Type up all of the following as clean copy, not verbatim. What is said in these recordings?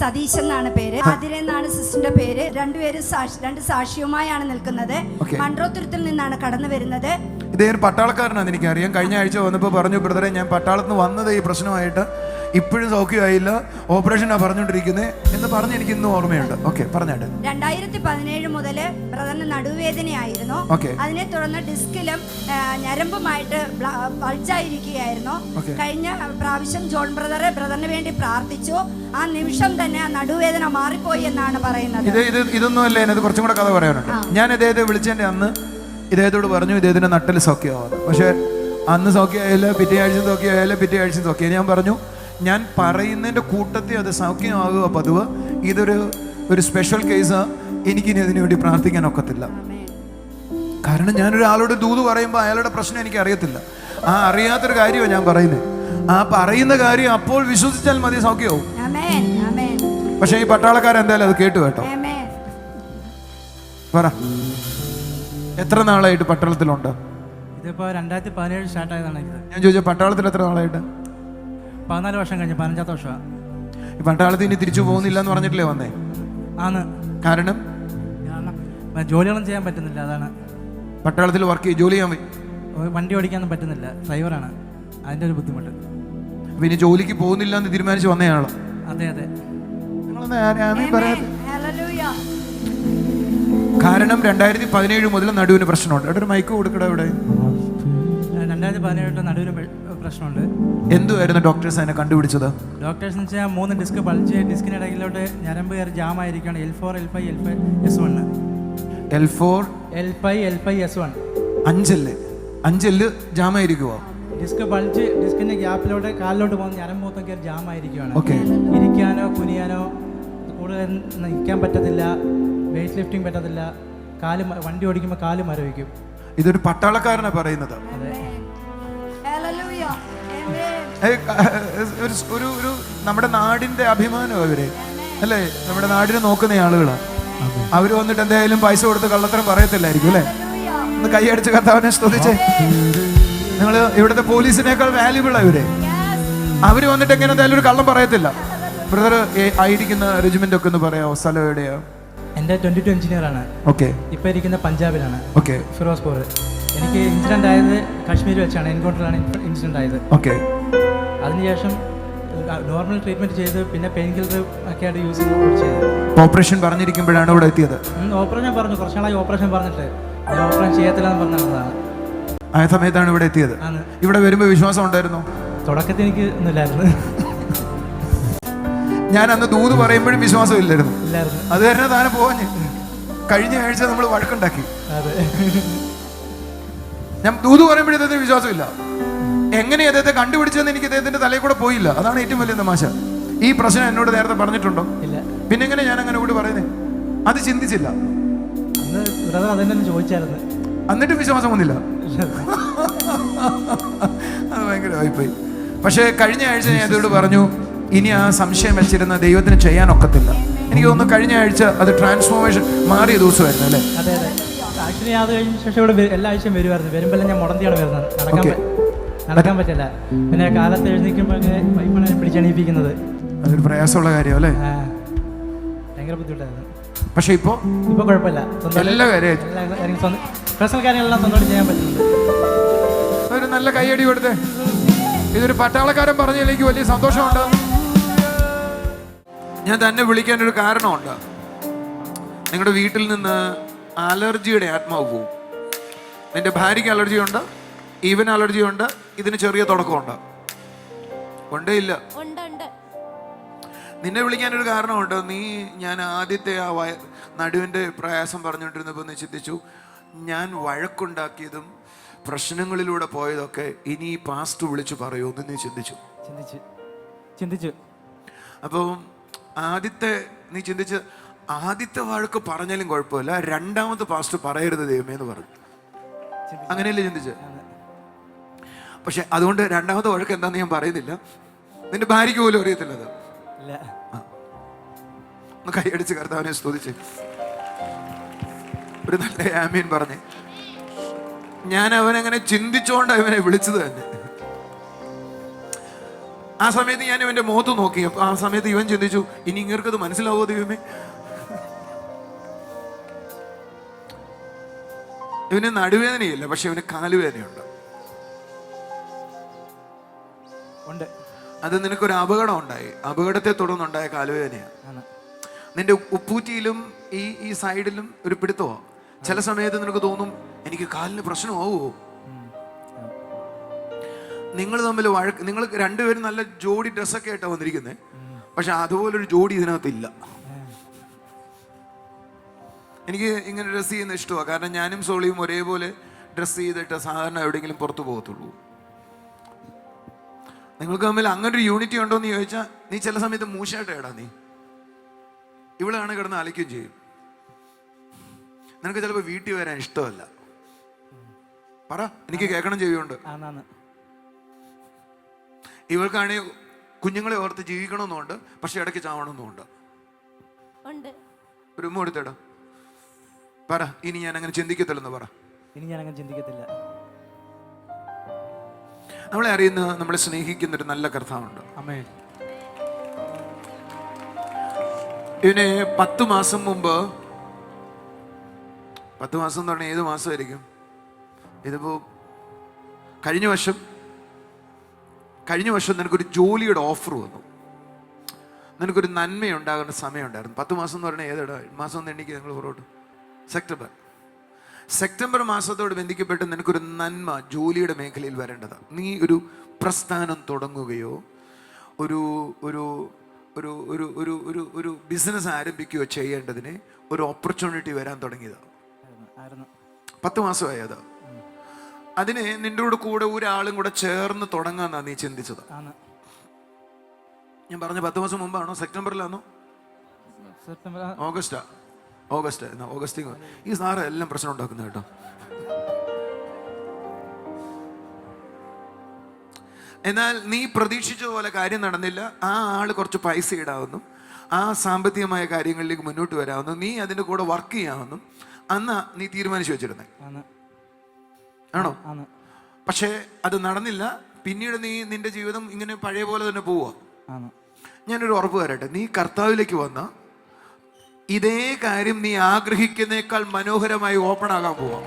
സതീശ് എന്നാണ് പേര്. ആതിര എന്നാണ് സിസ്റ്ററിന്റെ പേര്. രണ്ടുപേരും രണ്ട് സാക്ഷിയുമായാണ് നിൽക്കുന്നത്. മൺട്രോത്തുരുത്തിൽ നിന്നാണ് കടന്നു വരുന്നത്. ഇദ്ദേഹം പട്ടാളക്കാരനാണെന്ന് എനിക്കറിയാം. കഴിഞ്ഞ ആഴ്ച വന്നപ്പോൾ പറഞ്ഞു, ബ്രദറെ ഞാൻ പട്ടാളത്തിൽ നിന്ന് വന്നത് ഈ പ്രശ്നമായിട്ട് ഇപ്പോഴും സൗഖ്യമായില്ല, ഓപ്പറേഷനാണ് പറഞ്ഞുകൊണ്ടിരിക്കുന്നത് എന്ന് പറഞ്ഞ് എനിക്ക് ഇന്നും ഓർമ്മയുണ്ട്. ഓക്കെ, പറഞ്ഞാട്ടെ. 2017 മുതൽ ബ്രദറിന് നടുവേദനയായിരുന്നു. അതിനെ തുടർന്ന് ഡിസ്കിലും ഞരമ്പുമായിട്ട് ബൾജായിരിക്കുകയായിരുന്നു. കഴിഞ്ഞ പ്രാവശ്യം ജോൺ ബ്രദറിന് വേണ്ടി പ്രാർത്ഥിച്ചു. ആ നിമിഷം തന്നെ ആ നടുവേദന മാറിപ്പോയി എന്നാണ് പറയുന്നത്. ഇതൊന്നും അല്ലേ, ഇത് കുറച്ചും കൂടെ കഥ പറയാനുണ്ട്. ഞാൻ ഇദ്ദേഹത്തെ വിളിച്ചതിന്റെ അന്ന് ഇദ്ദേഹത്തോട് പറഞ്ഞു ഇദ്ദേഹത്തിന്റെ നട്ടിൽ സൗഖ്യമാവുന്നു. പക്ഷെ അന്ന് സൗഖ്യമായില്ല, പിറ്റേ ആഴ്ച സൗഖ്യമായില്ല, പിറ്റേ ആഴ്ച സൗഖ്യം. ഞാൻ പറഞ്ഞു, ഞാൻ പറയുന്നതിൻ്റെ കൂട്ടത്തിൽ അത് സൗഖ്യമാകുക പതിവ്. ഇതൊരു സ്പെഷ്യൽ കേസാണ്. എനിക്കിനി അതിനു വേണ്ടി പ്രാർത്ഥിക്കാൻ ഒക്കത്തില്ല. കാരണം ഞാനൊരാളോട് ദൂത് പറയുമ്പോൾ അയാളുടെ പ്രശ്നം എനിക്ക് അറിയത്തില്ല. ആ അറിയാത്തൊരു കാര്യമാണ് ഞാൻ പറയുന്നത്. ആ പറയുന്ന കാര്യം അപ്പോൾ വിശ്വസിച്ചാൽ മതി, സൗഖ്യമാവും. പക്ഷെ ഈ പട്ടാളക്കാരൻ എന്തായാലും അത് കേട്ടു കേട്ടോ. പറ, എത്ര നാളായിട്ട് പട്ടാളത്തിലുണ്ട്? ഇതിപ്പോ 2017 സ്റ്റാർട്ട് ആയതാണ്. ഞാൻ ചോദിച്ച പട്ടാളത്തിൽ എത്ര നാളായിട്ട്? 14 വർഷം കഴിഞ്ഞു, 15ാമത്തെ വർഷം. ഈ പട്ടാളത്തിൽ ഇനി തിരിച്ചു പോകുന്നില്ല എന്ന് പറഞ്ഞിട്ടില്ലേ വന്നേ? ആണ്. കാരണം ജോലികളൊന്നും ചെയ്യാൻ പറ്റുന്നില്ല. അതാണ്. പട്ടാളത്തിൽ ജോലി ചെയ്യാൻ വണ്ടി ഓടിക്കാനൊന്നും പറ്റുന്നില്ല, ഡ്രൈവറാണ്. അതിന്റെ ഒരു ബുദ്ധിമുട്ട്. പിന്നെ ജോലിക്ക് പോകുന്നില്ല എന്ന് തീരുമാനിച്ച് വന്നയാളോ? അതെ അതെ. കാരണം 2017 മുതൽ നടുവിന് പ്രശ്നമുണ്ട്. അവിടെ ഒരു മൈക്ക് കൊടുക്കട. ഇവിടെ 2017 നടുവിന് പ്രശ്നമുണ്ട്. എന്തുവായിരുന്നു ഡോക്ടേഴ്സ് അതിനെ കണ്ടുപിടിച്ചത്? ഡോക്ടേഴ്സ് എന്ന് വെച്ചാൽ 3 ഡിസ്ക് ബൾജ്, ഡിസ്കിനിടയിലോട്ട് ഞരമ്പ് കയറി ജാം ആയിരിക്കുകയാണ്. L4, L5, L5S1. L4, L5, L5S1 അഞ്ചല് ജാം ആയിരിക്കുവോ? ഡിസ്ക് ബൾജ്, ഡിസ്കിന്റെ ഗ്യാപ്പിലോട്ട് കാലിലോട്ട് പോകുന്ന ഞരമ്പ് മൊത്തം കയറി ജാം ആയിരിക്കുകയാണ്. ഇരിക്കാനോ കുനിയാനോ കൂടുതൽ നിൽക്കാൻ പറ്റത്തില്ല, വെയിറ്റ് ലിഫ്റ്റിംഗ് പറ്റത്തില്ല, വണ്ടി ഓടിക്കുമ്പോൾ കാല് മരവിക്കും. ഇതൊരു പട്ടാളക്കാരനാണ് പറയുന്നത്. ഒരു നമ്മുടെ നാടിന്റെ അഭിമാനം അവര് അല്ലേ, നമ്മുടെ നാടിനെ നോക്കുന്ന ആളുകളാണ്. അവര് വന്നിട്ട് എന്തായാലും പൈസ കൊടുത്ത് കള്ളത്തരം പറയത്തില്ലായിരിക്കും അല്ലേ? ഒന്ന് കൈയടിച്ച് കർത്താവിനെ സ്തുതിച്ചേ. നിങ്ങള് ഇവിടുത്തെ പോലീസിനേക്കാൾ വാല്യുബിൾ അവര് വന്നിട്ട് എങ്ങനെ എന്തായാലും ഒരു കള്ളം പറയത്തില്ല. ബ്രദർ ആയിരിക്കുന്ന റെജിമെന്റ് ഒക്കെ ഒന്ന് പറയാമോ? സ്ഥലം എവിടെയാ? എൻ്റെ 22 എഞ്ചിനീയർ ആണ്. ഓക്കെ. ഇപ്പൊ ഇരിക്കുന്ന പഞ്ചാബിലാണ്. ഓക്കെ. ഫിറോസ്പൂർ. എനിക്ക് ഇൻസിഡന്റ് ആയത് കാശ്മീർ വെച്ചാണ്, എൻകൗണ്ടറിലാണ് ഇൻസിഡന്റ് ആയത്. ഓക്കെ. അതിനുശേഷം നോർമൽ ട്രീറ്റ്മെന്റ് ചെയ്ത് പിന്നെ പെയിൻ കില്ലർ ഒക്കെ ആയിട്ട് യൂസ് ചെയ്ത് ഓപ്പറേഷൻ പറഞ്ഞിരിക്കുമ്പോഴാണ് ഇവിടെ എത്തിയത്. ഓപ്പറേഷൻ പറഞ്ഞു, കുറച്ച് നാളായി ഓപ്പറേഷൻ പറഞ്ഞിട്ട് ഓപ്പറേഷൻ ചെയ്യത്തില്ലെന്ന് പറഞ്ഞതാണ്. ആ സമയത്താണ് ഇവിടെ എത്തിയത്. ഇവിടെ വരുമ്പോൾ വിശ്വാസം ഉണ്ടായിരുന്നു? തുടക്കത്തിൽ എനിക്ക് ഒന്നുമില്ലായിരുന്നു. ഞാൻ അന്ന് ദൂത് പറയുമ്പോഴും വിശ്വാസം ഇല്ലായിരുന്നു. അത് തന്നെ താനെ പോവാഞ്ഞ് കഴിഞ്ഞ ആഴ്ച നമ്മൾ വഴക്കുണ്ടാക്കി. ഞാൻ ദൂത് പറയുമ്പോഴേ വിശ്വാസമില്ല. എങ്ങനെ അദ്ദേഹത്തെ കണ്ടുപിടിച്ചെന്ന് എനിക്ക് അദ്ദേഹത്തിന്റെ തലയിൽ കൂടെ പോയില്ല. അതാണ് ഏറ്റവും വലിയ തമാശ. ഈ പ്രശ്നം എന്നോട് നേരത്തെ പറഞ്ഞിട്ടുണ്ടോ? പിന്നെ എങ്ങനെ ഞാൻ അങ്ങനെ കൂടി പറയുന്നേ? അത് ചിന്തിച്ചില്ല. എന്നിട്ട് വിശ്വാസം വന്നില്ല. അത് ഭയങ്കര വായ്പായി. പക്ഷെ കഴിഞ്ഞ ആഴ്ച ഞാൻ ഇതോട് പറഞ്ഞു, ഇനി ആ സംശയം വെച്ചിരുന്ന ദൈവത്തിന് ചെയ്യാനൊക്കത്തില്ല. എനിക്ക് തോന്നുന്നു കഴിഞ്ഞ ആഴ്ച അത് ട്രാൻസ്ഫോർമേഷൻ മാറിയ ദിവസമായിരുന്നു അല്ലേ? അതെ അതെ. ആക്ച്വലി അത് കഴിഞ്ഞ ശേഷം ഇവിടെ എല്ലാ ആഴ്ചയും വരുമായിരുന്നു. വരുമ്പോൾ ഞാൻ മുടന്തിയാണ് വരുന്നത്. നടക്കാൻ പറ്റില്ല. പിന്നെ കാലത്ത് എഴുന്നേൽക്കുമ്പോൾ വൈഫാണ് പിടിച്ചെണീപ്പിക്കുന്നത്. അതൊരു പ്രയാസമുള്ള കാര്യം അല്ലേ? ഭയങ്കര ബുദ്ധിമുട്ടായിരുന്നു. പക്ഷെ ഇപ്പൊ കുഴപ്പമില്ല. എല്ലാ കാര്യം പേഴ്സണൽ കാര്യങ്ങളെല്ലാം സ്വന്തമായിട്ട് ചെയ്യാൻ പറ്റുന്നുണ്ട്. ഒരു നല്ല കൈയടി കൊടുത്തേ. ഇതൊരു പട്ടാളക്കാരൻ പറഞ്ഞതിൽ എനിക്ക് വലിയ സന്തോഷമുണ്ട്. ഞാൻ തന്നെ വിളിക്കാനൊരു കാരണമുണ്ട്. നിങ്ങളുടെ വീട്ടിൽ നിന്ന് അലർജിയുടെ ആത്മാവ് പോവും. നിന്റെ ഭാര്യയ്ക്ക് അലർജി ഉണ്ട്, ഈവൻ അലർജി ഉണ്ട്, ഇതിന് ചെറിയ തുടക്കമുണ്ട്. ഉണ്ടേ ഇല്ല? നിന്നെ വിളിക്കാനൊരു കാരണമുണ്ട്. ഞാൻ ആദ്യത്തെ ആ നടുവിൻ്റെ പ്രയാസം പറഞ്ഞുകൊണ്ടിരുന്നപ്പോൾ നീ ചിന്തിച്ചു, ഞാൻ വഴക്കുണ്ടാക്കിയതും പ്രശ്നങ്ങളിലൂടെ പോയതൊക്കെ ഇനി പാസ്റ്റ് വിളിച്ചു പറയുമെന്ന് നീ ചിന്തിച്ചു. അപ്പോൾ നീ ചിന്തിച്ച് ആദ്യത്തെ വഴക്ക് പറഞ്ഞാലും കുഴപ്പമില്ല, രണ്ടാമത്തെ പാസ്റ്റ് പറയരുത് ദൈവമേ എന്ന് പറഞ്ഞു. അങ്ങനെയല്ലേ ചിന്തിച്ച്? പക്ഷെ അതുകൊണ്ട് രണ്ടാമത്തെ വഴക്ക് എന്താന്ന് ഞാൻ പറയുന്നില്ല. നിന്റെ ഭാര്യയ്ക്ക് പോലും അറിയത്തില്ല അത്. ഒന്ന് കൈയടിച്ച് കർത്താവിനെ സ്തുതിച്ച് ഒരു നല്ല ആമീൻ പറഞ്ഞേ. ഞാൻ അവനങ്ങനെ ചിന്തിച്ചോണ്ട് അവനെ വിളിച്ചത് തന്നെ. ആ സമയത്ത് ഞാൻ ഇവന്റെ മുഖത്ത് നോക്കി. അപ്പൊ ആ സമയത്ത് ഇവൻ ചിന്തിച്ചു, ഇനി ഇങ്ങർക്കത് മനസ്സിലാവോ ദൈവമേ? ഇവന് നടുവേദനയില്ല, പക്ഷെ ഇവന് കാലുവേദനയുണ്ട്. അത് നിനക്കൊരു അപകടം ഉണ്ടായി, അപകടത്തെ തുടർന്നുണ്ടായ കാലുവേദനയാണ്. നിന്റെ ഉപ്പൂറ്റിയിലും ഈ സൈഡിലും ഒരു പിടുത്തമോ. ചില സമയത്ത് നിനക്ക് തോന്നും, എനിക്ക് കാലിന് പ്രശ്നമാവോ? നിങ്ങൾ തമ്മിൽ വഴക്ക്, നിങ്ങൾ രണ്ടുപേരും നല്ല ജോഡി ഡ്രസ്സൊക്കെ ആയിട്ടാണ് വന്നിരിക്കുന്നത്, പക്ഷെ അതുപോലൊരു ജോഡി ഇതിനകത്തില്ല. എനിക്ക് ഇങ്ങനെ ഡ്രസ്സ് ചെയ്യുന്ന ഇഷ്ടമാണ്, കാരണം ഞാനും സോളിയും ഒരേപോലെ ഡ്രസ്സ് ചെയ്തിട്ട് സാധാരണ എവിടെയെങ്കിലും പുറത്തു പോകത്തുള്ളൂ. നിങ്ങൾക്ക് തമ്മിൽ അങ്ങനൊരു യൂണിറ്റി ഉണ്ടോ എന്ന് ചോദിച്ചാൽ, നീ ചില സമയത്ത് മൂശായിട്ട് ഇടാ, നീ ഇവളാണ് കിടന്ന് അലയ്ക്കുകയും ചെയ്യും. നിനക്ക് ചിലപ്പോൾ വീട്ടിൽ വരാൻ ഇഷ്ടമല്ല. പറ, എനിക്ക് കേൾക്കണം ചെയ്യുന്നുണ്ട്. ഇവൾക്കാണെങ്കിൽ കുഞ്ഞുങ്ങളെ ഓർത്ത് ജീവിക്കണമെന്നുണ്ട്, പക്ഷെ ഇടയ്ക്ക് ചാവണമെന്നുണ്ട്. ഒരു ഉമ്മ കൊടുത്തേടാ, പറ ഇനി ഞാൻ അങ്ങനെ ചിന്തിക്കത്തില്ലെന്ന് പറ. ഇനി ഞാൻ അങ്ങനെ ചിന്തിക്കത്തില്ല. നമ്മളെ അറിയുന്ന, നമ്മളെ സ്നേഹിക്കുന്ന ഒരു നല്ല കർത്താവുണ്ട്. ആമേൻ. ഇവന് 10 മാസം മുമ്പ്, 10 മാസം എന്ന് പറഞ്ഞാൽ ഏത് മാസമായിരിക്കും ഇതിപ്പോ? കഴിഞ്ഞ വർഷം നിനക്കൊരു ജോലിയുടെ ഓഫർ വന്നു, നിനക്കൊരു നന്മയുണ്ടാകുന്ന സമയമുണ്ടായിരുന്നു. 10 മാസം എന്ന് പറഞ്ഞാൽ ഏതാ മാസം എന്ന് എണ്ണിക്കുക നിങ്ങൾ പുറകോട്ട്? സെപ്റ്റംബർ മാസത്തോട് ബന്ധിക്കപ്പെട്ട് നിനക്കൊരു നന്മ ജോലിയുടെ മേഖലയിൽ വരേണ്ടതാണ്. നീ ഒരു പ്രസ്ഥാനം തുടങ്ങുകയോ ഒരു ഒരു ഒരു ഒരു ഒരു ഒരു ഒരു ബിസിനസ് ആരംഭിക്കുകയോ ചെയ്യേണ്ടതിന് ഒരു ഓപ്പർച്യൂണിറ്റി വരാൻ തുടങ്ങിയതാണ്. 10 മാസമായി അത്. അതിന് നിന്റെ കൂടെ ഒരാളും കൂടെ ചേർന്ന് തുടങ്ങാന്നാ നീ ചിന്തിച്ചത്. ഞാൻ പറഞ്ഞ 10 മാസം മുമ്പാണോ, സെപ്റ്റംബറിലാണോ, ഓഗസ്റ്റ്? ഈ സാറ് എല്ലാം പ്രശ്നം ഉണ്ടാക്കുന്നത് കേട്ടോ. എന്നാൽ നീ പ്രതീക്ഷിച്ച പോലെ കാര്യം നടന്നില്ല. ആ ആള് കുറച്ച് പൈസ ഇടാവുന്നു, ആ സാമ്പത്തികമായ കാര്യങ്ങളിലേക്ക് മുന്നോട്ട് വരാവുന്നു, നീ അതിന്റെ കൂടെ വർക്ക് ചെയ്യാവുന്നു അന്ന് നീ തീരുമാനിച്ചു വെച്ചിരുന്നേ ആണോ? പക്ഷേ അത് നടന്നില്ല. പിന്നീട് നിന്റെ ജീവിതം ഇങ്ങനെ പഴയ പോലെ തന്നെ പോവാ. ഞാനൊരു ഉറപ്പ് തരട്ടെ, നീ കർത്താവിലേക്ക് വന്ന ഇതേ കാര്യം നീ ആഗ്രഹിക്കുന്നേക്കാൾ മനോഹരമായി ഓപ്പൺ ആകാൻ പോവാ.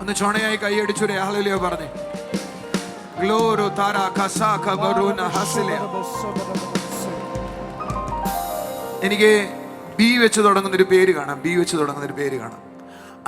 ഒന്ന് ചോണയായി കൈയടിച്ചൊരു ഹല്ലേലൂയ പറഞ്ഞേ. ഗ്ലോറോ താരാ കസാ ഖബറുന ഹസ്ലിയ. എനിക്ക് ബി വെച്ച് തുടങ്ങുന്നൊരു പേര് കാണാം.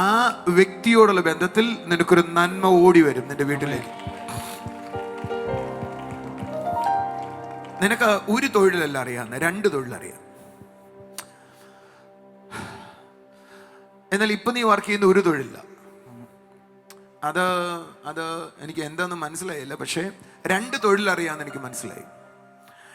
ആ വ്യക്തിയോടുള്ള ബന്ധത്തിൽ നിനക്കൊരു നന്മ ഓടി വരും നിന്റെ വീട്ടിലേക്ക്. നിനക്ക് ഒരു തൊഴിലല്ല അറിയാവുന്ന, 2 തൊഴിലറിയാം. എന്നാൽ ഇപ്പൊ നീ വർക്ക് ചെയ്യുന്ന ഒരു തൊഴിലില്ല. അത് എനിക്ക് എന്താന്ന് മനസ്സിലായില്ല, പക്ഷേ 2 തൊഴിലറിയാന്ന് എനിക്ക് മനസ്സിലായി.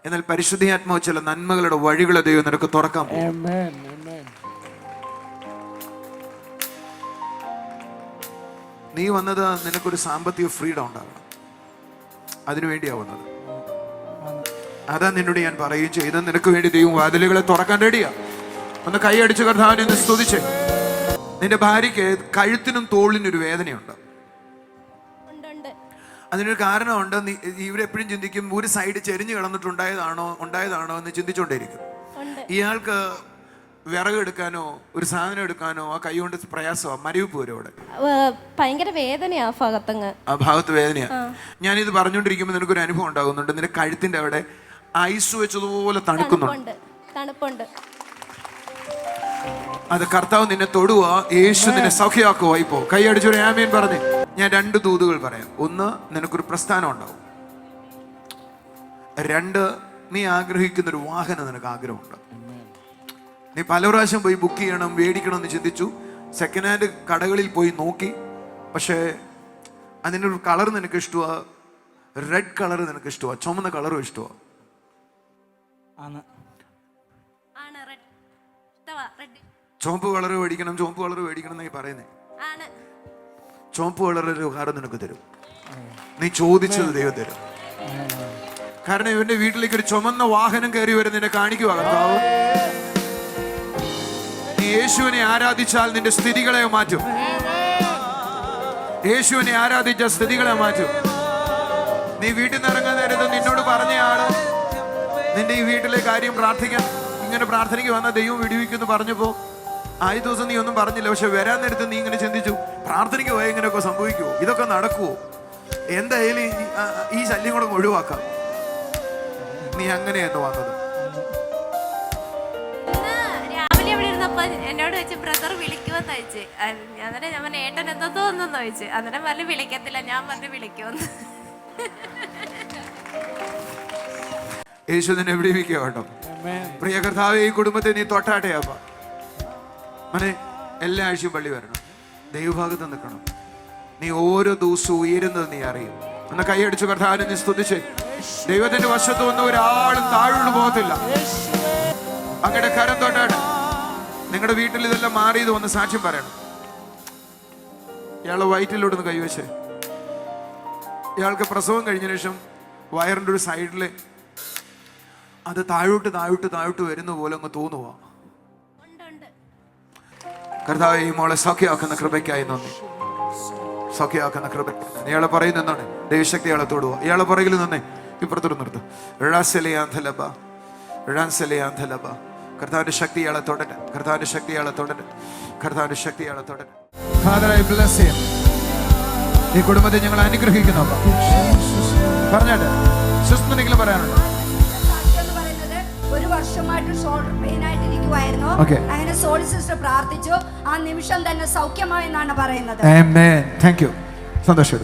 എന്നാൽ പരിശുദ്ധാത്മാവ് ചില നന്മകളുടെ വഴികളെ ദൈവം നിനക്ക് തുറക്കാൻ പോകും. നീ വന്നത് നിനക്കൊരു സാമ്പത്തിക ഫ്രീഡം ഉണ്ടാകണം, അതിനുവേണ്ടിയാ വന്നത്. അതാ നിന്നോട് ഞാൻ പറയുകയും ചെയ്ത്, നിനക്ക് വേണ്ടി ദൈവം വാതിലുകളെ തുറക്കാൻ റെഡിയാ. ഒന്ന് കൈ അടിച്ച് കർത്താവിനെ ഒന്ന് സ്തുതിച്ച്. നിന്റെ ഭാര്യയ്ക്ക് കഴുത്തിനും തോളിനും ഒരു വേദനയുണ്ട്. അതിനൊരു കാരണമുണ്ട്. ഇവരെപ്പോഴും ചിന്തിക്കും, ഒരു സൈഡ് ചെരിഞ്ഞു കിടന്നിട്ടുണ്ടായതാണോ എന്ന് ചിന്തിച്ചുകൊണ്ടേയിരിക്കും. ഇയാൾക്ക് വിറക് എടുക്കാനോ ഒരു സാധനം എടുക്കാനോ ആ കൈ കൊണ്ട് പ്രയാസമാണ്. മരവിപ്പ് വരും അവിടെ, ഭയങ്കര വേദനയാ ആ ഭാഗത്ത് വേദനയാ. ഞാനിത് പറഞ്ഞുകൊണ്ടിരിക്കുമ്പോൾ നിനക്കൊരു അനുഭവം ഉണ്ടാകുന്നുണ്ട്. നിന്റെ കഴുത്തിന്റെ അവിടെ ഐസ് വെച്ചതുപോലെ തണുക്കുന്നുണ്ട്. അത് കർത്താവ് നിന്നെ തൊടുക, യേശു നിന്നെ സൗഖ്യമാക്കുക. ഇപ്പോ കൈ അടിച്ചൊരു ആമേൻ പറഞ്ഞേ. ഞാൻ 2 ദൂതുകൾ പറയാം. ഒന്ന്, നിനക്കൊരു പ്രസ്ഥാനം ഉണ്ടാവും. 2, നീ ആഗ്രഹിക്കുന്ന ഒരു വാഹനം നിനക്ക് ആഗ്രഹമുണ്ട്. നീ പല പ്രാവശ്യം പോയി ബുക്ക് ചെയ്യണം, മേടിക്കണം എന്ന് ചിന്തിച്ചു. സെക്കൻഡ് ഹാൻഡ് കടകളിൽ പോയി നോക്കി, പക്ഷേ അതിനൊരു കളർ നിനക്ക് ഇഷ്ടമാ, റെഡ് കളർ നിനക്ക് ഇഷ്ടമാ, ചുമന്ന കളറും ഇഷ്ടമാ. ചുവപ്പ് കളർ മേടിക്കണം എന്നായി പറയുന്നേ. ചുവപ്പ് കളർ ഒരു കാർ നിനക്ക് തരും. നീ ചോദിച്ചത് ദൈവം തരും. കാരണം ഇവന്റെ വീട്ടിലേക്ക് ഒരു ചുമന്ന വാഹനം കയറി വരും, നിന്നെ കാണിക്കുക കർത്താവ്. നീ യേശുവിനെ ആരാധിച്ചാൽ നിന്റെ സ്ഥിതികളെ മാറ്റും. യേശുവിനെ ആരാധിച്ച സ്ഥിതികളെ മാറ്റും. നീ വീട്ടിൽ നിന്ന് ഇറങ്ങാൻ നേരത്ത് നിന്നോട് പറഞ്ഞയാള് നിന്റെ ഈ വീട്ടിലെ കാര്യം പ്രാർത്ഥിക്കാൻ ഇങ്ങനെ പ്രാർത്ഥനയ്ക്ക് വന്ന ദൈവം വിടുവിക്കുന്നു പറഞ്ഞപ്പോ ആദ്യ ദിവസം നീ ഒന്നും പറഞ്ഞില്ല. പക്ഷെ വരാൻ നേരത്ത് നീ ഇങ്ങനെ ചിന്തിച്ചു, പ്രാർത്ഥനയ്ക്ക് പോയാൽ ഇങ്ങനെയൊക്കെ സംഭവിക്കുമോ, ഇതൊക്കെ നടക്കുവോ, എന്തായാലും ഈ ശല്യം കൂടെ ഒഴിവാക്കാം. നീ അങ്ങനെയായിരുന്നു വന്നത്. രാവിലെ അവിടെ ഇരുന്നപ്പോ എന്നോട് വെച്ച് ബ്രദർ വിളിക്കുമെന്ന് ചോദിച്ചു. അന്നേരം ഞാൻ പറഞ്ഞു ഏട്ടൻ എന്തോ തോന്നുന്നു ചോദിച്ചു. അന്നേരം പറഞ്ഞു വിളിക്കത്തില്ല. ഞാൻ പറഞ്ഞു വിളിക്കുമെന്ന്. യേശു നിന്നെ വിടുവിക്കുക കേട്ടോ. പ്രിയ കർത്താവേ, ഈ കുടുംബത്തെ നീ തൊട്ടാട്ടെയാപ്പ. മനെ എല്ലാ ആഴ്ചയും പള്ളി വരണം, ദൈവഭാഗത്ത് നിൽക്കണം. നീ ഓരോ ദിവസവും ഉയരുന്നത് നീ അറിയും. എന്ന കൈയടിച്ചു കർത്താവിനെ നീ സ്തുതിച്ചേ. ദൈവത്തിന്റെ വശത്ത് വന്ന് ഒരാളും താഴോട്ട് പോകത്തില്ല. അങ്ങയുടെ കരം തൊട്ടാട്ടെ. നിങ്ങളുടെ വീട്ടിൽ ഇതെല്ലാം മാറിയത് വന്ന് സാക്ഷ്യം പറയണം. ഇയാളെ വയറ്റിലോട്ടൊന്ന് കൈവച്ചേ. ഇയാൾക്ക് പ്രസവം കഴിഞ്ഞ ശേഷം വയറിൻ്റെ ഒരു സൈഡില് അത് താഴോട്ട് താഴോട്ട് താഴോട്ട് വരുന്ന പോലെ അങ്ങ് തോന്നുവാ. കർത്താവേ, ഈ മോളെ സൗഖ്യമാക്കുന്ന കൃപയ്ക്കായി നന്ദി. സൗഖ്യമാക്കുന്ന കൃപ ഇയാളെ പറയുന്ന എന്താണ്? ദൈവശക്തി ഇയാളെ തൊടുക. ഇയാളെ പുറകിൽ നിന്നേ ഇപ്പുറത്തോട് നിർത്തും. കർത്താവിന്റെ ശക്തി ഇയാളെ തൊടട്ടെ. കർത്താവിന്റെ ശക്തി ഇയാളെ തൊടട്ടെ. കർത്താവിന്റെ ശക്തി ഇയാളെ തൊടട്ടെ. Father, I bless him. ഈ കുടുംബത്തെ ഞങ്ങൾ അനുഗ്രഹിക്കുന്നു. പറഞ്ഞാട്ടെ, സിസ്റ്റർ നിങ്ങൾ പറയാനുണ്ട്? ഒരു വർഷമായിട്ട് ഷോൾഡർ പെയിൻ ആയിട്ട് ഇരിക്കുവായിരുന്നു. അങ്ങനെ സോളി സിസ്റ്റർ പ്രാർത്ഥിച്ചു. ആ നിമിഷം തന്നെ സൗഖ്യമായി എന്നാണ് പറയുന്നത്. ആമേൻ. Thank you. സന്തോഷം.